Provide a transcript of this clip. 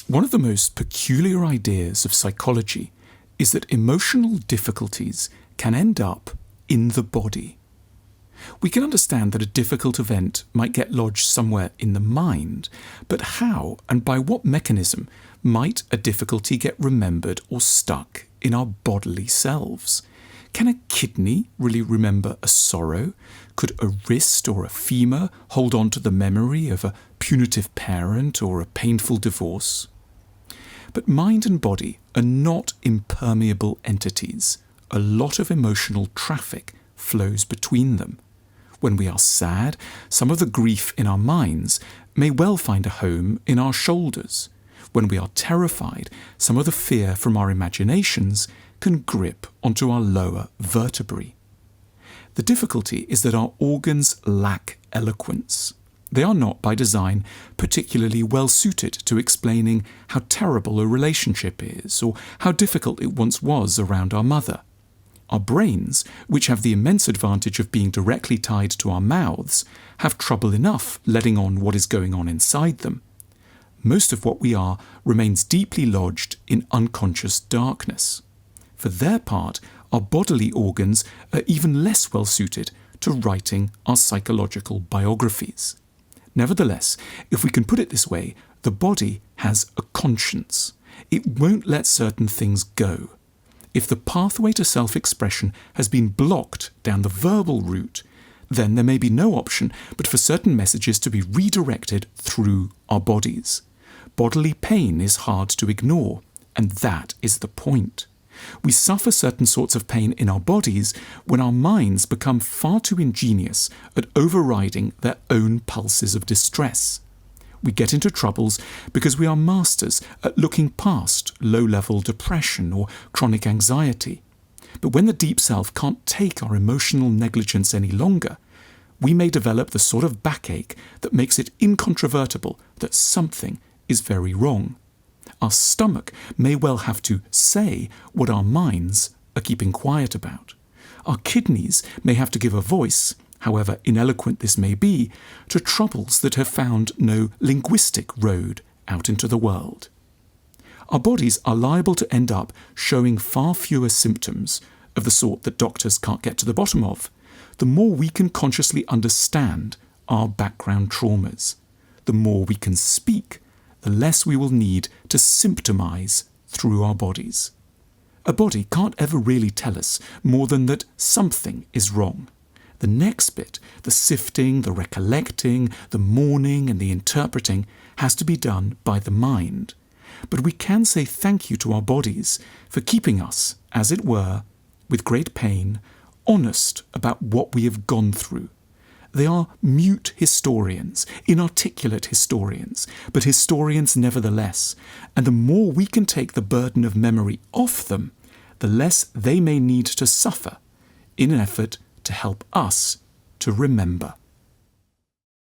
One of the most peculiar ideas of psychology is that emotional difficulties can end up in the body. We can understand that a difficult event might get lodged somewhere in the mind, but how and by what mechanism might a difficulty get remembered or stuck in our bodily selves? Can a kidney really remember a sorrow? Could a wrist or a femur hold on to the memory of a punitive parent or a painful divorce? But mind and body are not impermeable entities. A lot of emotional traffic flows between them. When we are sad, some of the grief in our minds may well find a home in our shoulders. When we are terrified, some of the fear from our imaginations can grip onto our lower vertebrae. The difficulty is that our organs lack eloquence. They are not, by design, particularly well suited to explaining how terrible a relationship is or how difficult it once was around our mother. Our brains, which have the immense advantage of being directly tied to our mouths, have trouble enough letting on what is going on inside them. Most of what we are remains deeply lodged in unconscious darkness. For their part, our bodily organs are even less well suited to writing our psychological biographies. Nevertheless, if we can put it this way, the body has a conscience. It won't let certain things go. If the pathway to self-expression has been blocked down the verbal route, then there may be no option but for certain messages to be redirected through our bodies. Bodily pain is hard to ignore, and that is the point. We suffer certain sorts of pain in our bodies when our minds become far too ingenious at overriding their own pulses of distress. We get into troubles because we are masters at looking past low-level depression or chronic anxiety. But when the deep self can't take our emotional negligence any longer, we may develop the sort of backache that makes it incontrovertible that something is very wrong. Our stomach may well have to say what our minds are keeping quiet about. Our kidneys may have to give a voice, however ineloquent this may be, to troubles that have found no linguistic road out into the world. Our bodies are liable to end up showing far fewer symptoms of the sort that doctors can't get to the bottom of, the more we can consciously understand our background traumas. The more we can speak, the less we will need to symptomize through our bodies. A body can't ever really tell us more than that something is wrong. The next bit, the sifting, the recollecting, the mourning and the interpreting, has to be done by the mind. But we can say thank you to our bodies for keeping us, as it were, with great pain, honest about what we have gone through. They are mute historians, inarticulate historians, but historians nevertheless, and the more we can take the burden of memory off them, the less they may need to suffer in an effort to help us to remember.